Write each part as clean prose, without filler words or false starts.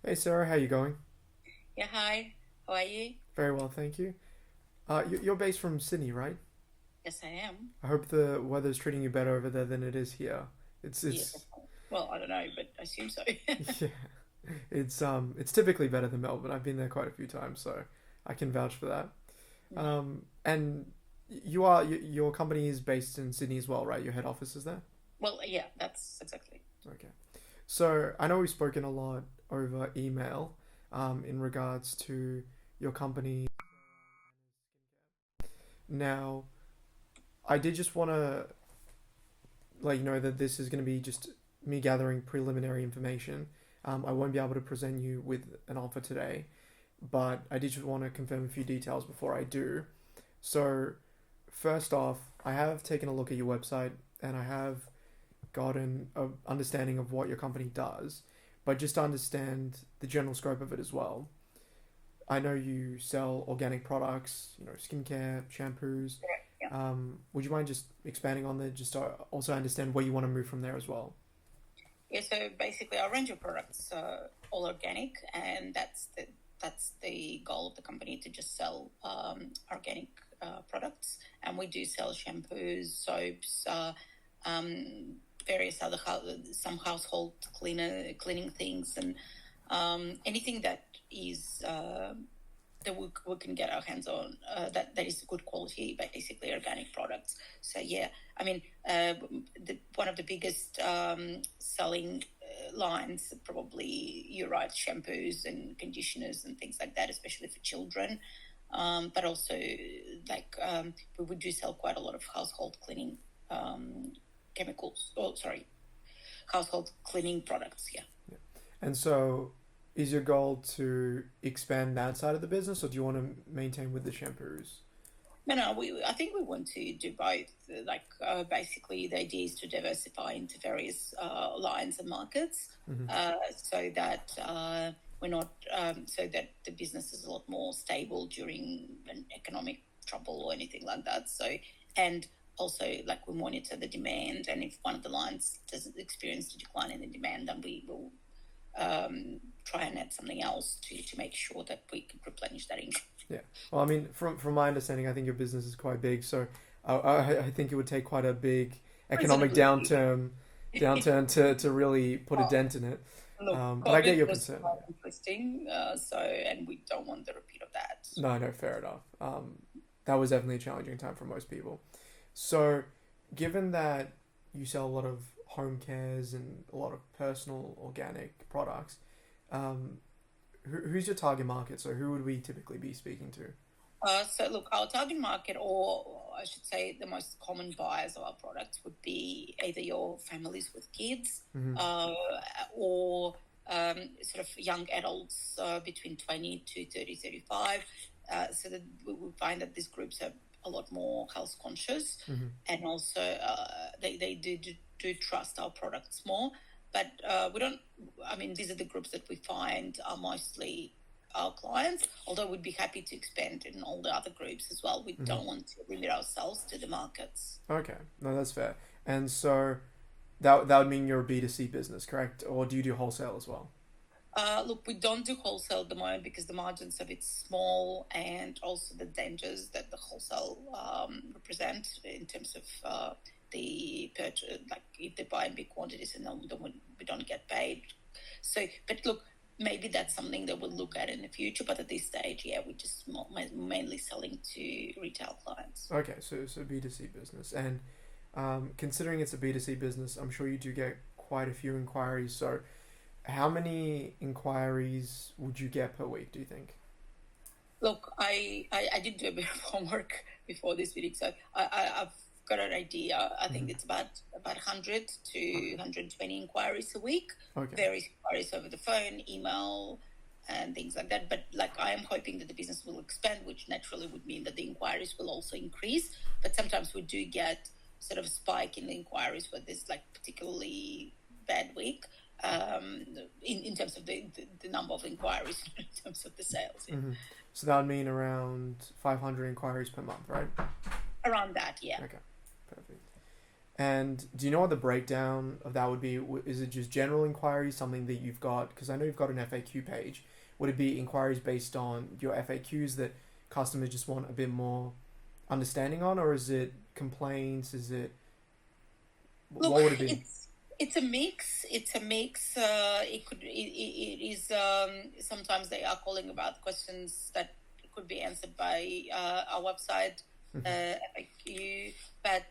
Hey Sarah, how you going? Yeah, hi. How are you? Very well, thank you. You're based from Sydney, right? Yes, I am. I hope the weather's treating you better over there than it is here. It's Yeah. it's Well, I don't know, but I assume so. yeah, it's typically better than Melbourne. I've been there quite a few times, so I can vouch for that. Mm. And your company is based in Sydney as well, right? Your head office is there. Well, yeah, that's exactly. Okay. So I know we've spoken a lot over email, in regards to your company. Now, I did just want to let you know that this is going to be just me gathering preliminary information. I won't be able to present you with an offer today, but I did just want to confirm a few details before I do. So, first off, I have taken a look at your website and I have gotten an understanding of what your company does, but just to understand the general scope of it as well. I know you sell organic products, skincare, shampoos. Yeah. Would you mind just expanding on that, just to also understand where you want to move from there as well? Yeah. So basically, our range of products are all organic, and that's the goal of the company to just sell organic products. And we do sell shampoos, soaps, various other some household cleaning things, and anything that is that we can get our hands on that is good quality, basically organic products. So yeah, I mean, one of the biggest selling lines, probably you're right, shampoos and conditioners and things like that, especially for children. But also, we would do sell quite a lot of household cleaning chemicals. Oh, sorry, household cleaning products. Yeah. Yeah. And so, is your goal to expand that side of the business, or do you want to maintain with the shampoos? No. I think we want to do both. Basically, the idea is to diversify into various lines and markets, Mm-hmm. so that we're not, so that the business is a lot more stable during an economic trouble or anything like that. So, and also, like, we monitor the demand, and if one of the lines does experience a decline in the demand, then we will try and add something else to make sure that we can replenish that income. Yeah. Well, I mean, from my understanding, I think your business is quite big, so I think it would take quite a big economic Reasonably downturn to really put a big. dent in it. Look, But I get COVID your was concern. quite Yeah. interesting, and we don't want the repeat of that. No, no, fair enough. That was definitely a challenging time for most people. So, given that you sell a lot of home cares and a lot of personal organic products, um, who's your target market? So, who would we typically be speaking to? So, look, our target market, or I should say, the most common buyers of our products would be either your families with kids, Mm-hmm. uh, or sort of young adults between 20 to 30, 35. So that we find that these groups are a lot more health conscious, Mm-hmm. and also they do trust our products more. But we don't, I mean, these are the groups that we find are mostly our clients, although we'd be happy to expand in all the other groups as well. We Mm-hmm. don't want to limit ourselves to the markets. Okay, no, that's fair. And so that would mean you're a B2C business, correct? Or do you do wholesale as well? Look, we don't do wholesale at the moment because the margins are a bit small, and also the dangers that the wholesale represent in terms of the purchase, like if they buy in big quantities and then we don't get paid. So, but look, maybe that's something that we'll look at in the future. But at this stage, yeah, we're just mainly selling to retail clients. Okay, so B2C business. And considering it's a B2C business, I'm sure you do get quite a few inquiries. So how many inquiries would you get per week, do you think? Look, I did do a bit of homework before this meeting, so I've got an idea. I Mm-hmm. think it's about 100 to 120 inquiries a week, Okay. various inquiries over the phone, email, and things like that. But like I am hoping that the business will expand, which naturally would mean that the inquiries will also increase. But sometimes we do get sort of a spike in the inquiries where there's like particularly bad week in terms of the number of inquiries in terms of the sales. Yeah. Mm-hmm. So that would mean around 500 inquiries per month, right? Around that, yeah. Okay, perfect. And do you know what the breakdown of that would be? Is it just general inquiries, something that you've got? Because I know you've got an FAQ page. Would it be inquiries based on your FAQs that customers just want a bit more understanding on, or is it complaints? Is it Look, what would it be? it's a mix. It's a mix. It is. Sometimes they are calling about questions that could be answered by our website FAQ, but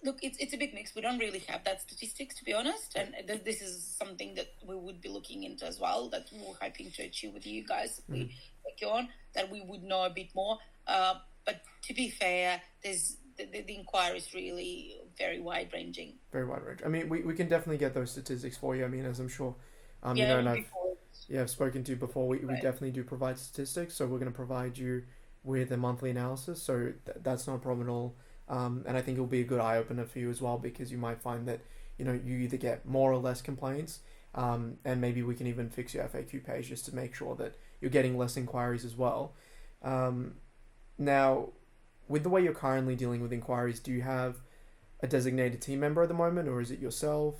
look, it's a big mix. We don't really have that statistics, to be honest, and this is something that we would be looking into as well. That we're hoping to achieve with you guys if we take you on. That we would know a bit more. But to be fair, there's the inquiry is really very wide ranging. Very wide range. I mean, we can definitely get those statistics for you. I mean, as I'm sure, you Yeah, know, that and would be cool. I've spoken to you before. We Right. definitely do provide statistics, so we're going to provide you with a monthly analysis. So that's not a problem at all. And I think it'll be a good eye opener for you as well, because you might find that you know you either get more or less complaints, and maybe we can even fix your FAQ page just to make sure that you're getting less inquiries as well. Now, with the way you're currently dealing with inquiries, do you have a designated team member at the moment, or is it yourself?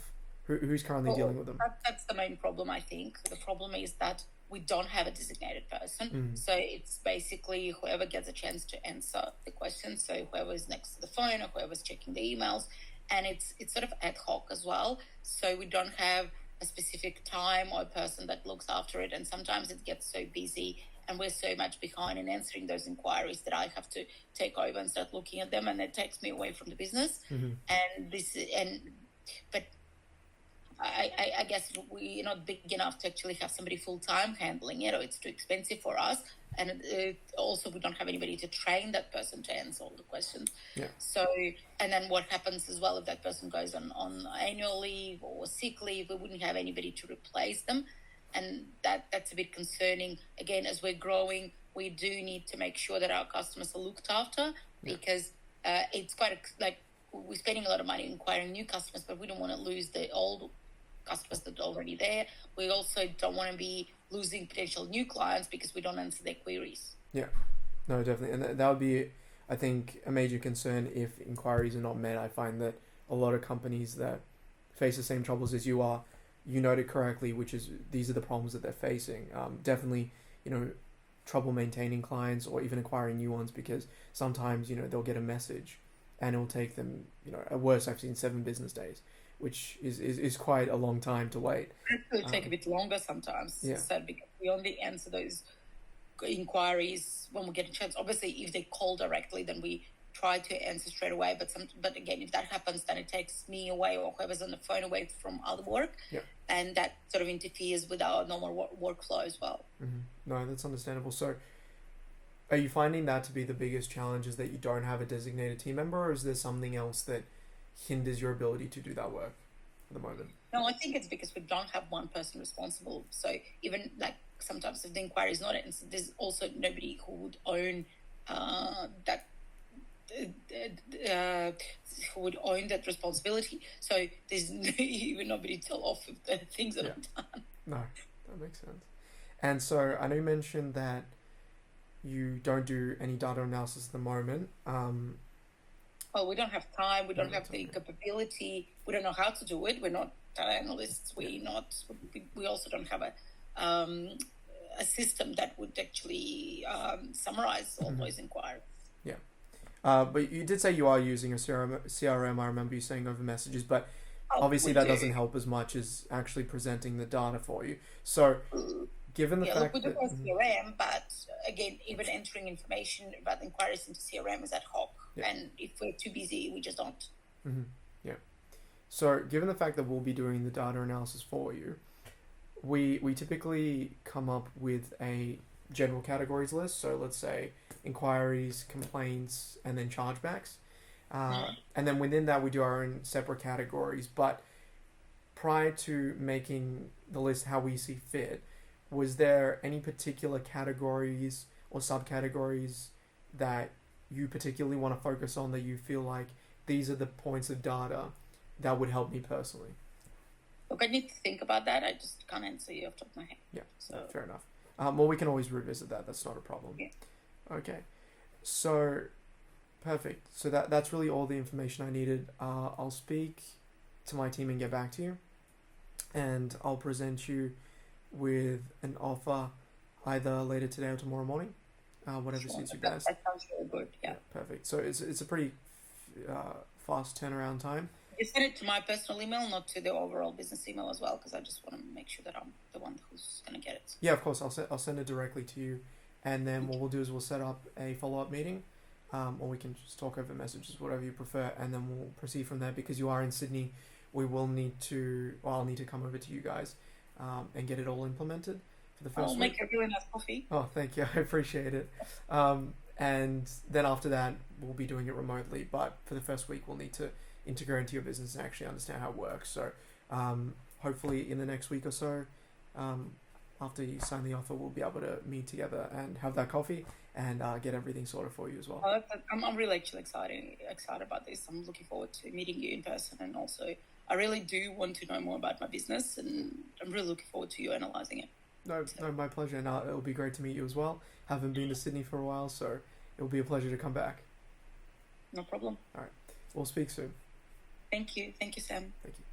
Who's currently dealing with them? That's the main problem, I think. The problem is that we don't have a designated person. So it's basically whoever gets a chance to answer the question. So whoever is next to the phone or whoever's checking the emails. And it's sort of ad hoc as well. So we don't have a specific time or a person that looks after it. And sometimes it gets so busy and we're so much behind in answering those inquiries that I have to take over and start looking at them, and it takes me away from the business. But I guess we're not big enough to actually have somebody full-time handling it, or it's too expensive for us. And also we don't have anybody to train that person to answer all the questions. Yeah. So, and then what happens as well if that person goes on annual leave or sick leave, we wouldn't have anybody to replace them. And that's a bit concerning. Again, as we're growing, we do need to make sure that our customers are looked after, because it's quite we're spending a lot of money acquiring new customers, but we don't want to lose the old customers that are already there. We also don't want to be losing potential new clients because we don't answer their queries. Yeah, no, definitely. And that would be, I think, a major concern if inquiries are not met. I find that a lot of companies that face the same troubles as you are, you noted correctly, which is these are the problems that they're facing. Definitely, you know, trouble maintaining clients or even acquiring new ones, because sometimes, you know, they'll get a message and it'll take them, you know, at worst I've seen 7 business days, which is quite a long time to wait. It could take a bit longer sometimes. Yeah. So because we only answer those inquiries when we get a chance. Obviously, if they call directly, then we try to answer straight away. But again, if that happens, then it takes me away or whoever's on the phone away from other work. Yeah. And that sort of interferes with our normal workflow as well. No, that's understandable. So are you finding that to be the biggest challenge, is that you don't have a designated team member, or is there something else that hinders your ability to do that work at the moment? No, I think it's because we don't have one person responsible. So even like sometimes if the inquiry is not answered, there's also nobody who would own who would own that responsibility. So there's even nobody to tell off if the things are not done. No, that makes sense. And so I know you mentioned that you don't do any data analysis at the moment. Well, we don't have time. We don't have the capability. We don't know how to do it. We're not data analysts. We also don't have a system that would actually summarize all those inquiries. Yeah. But you did say you are using a CRM. I remember you saying over messages, but obviously that doesn't help as much as actually presenting the data for you. So given the fact we do that... have CRM, but again, even entering information about inquiries into CRM is ad hoc. Yeah. And if we're too busy, we just don't. Yeah. So given the fact that we'll be doing the data analysis for you, we typically come up with a general categories list. So let's say inquiries, complaints, and then chargebacks. And then within that, we do our own separate categories. But prior to making the list how we see fit, was there any particular categories or subcategories that you particularly want to focus on, that you feel like these are the points of data that would help me personally? Look, I need to think about that. I just can't answer you off the top of my head. Yeah, so fair enough. Well, we can always revisit that. That's not a problem. Yeah. Okay. So Perfect. So that's really all the information I needed. I'll speak to my team and get back to you, and I'll present you with an offer either later today or tomorrow morning, whatever Sure. suits you best. That sounds really good. Yeah. Perfect. So it's a pretty fast turnaround time. You send it to my personal email, not to the overall business email as well, because I just want to make sure that I'm the one who's going to get it. Yeah, of course. I'll send it directly to you, and then what we'll do is we'll set up a follow-up meeting, or we can just talk over messages, whatever you prefer, and then we'll proceed from there. Because you are in Sydney, we will need to. Well, I'll need to come over to you guys, and get it all implemented for the first I'll week. make a really nice coffee. Oh, thank you. I appreciate it. And then after that, we'll be doing it remotely. But for the first week, we'll need to integrate into your business and actually understand how it works. So hopefully in the next week or so, after you sign the offer, we'll be able to meet together and have that coffee and get everything sorted for you as well. I'm really actually excited about this. I'm looking forward to meeting you in person, and also I really do want to know more about my business, and I'm really looking forward to you analysing it. No, my pleasure. And it'll be great to meet you as well. Haven't been to Sydney for a while, so it'll be a pleasure to come back. No problem. All right. We'll speak soon. Thank you. Thank you, Sam. Thank you.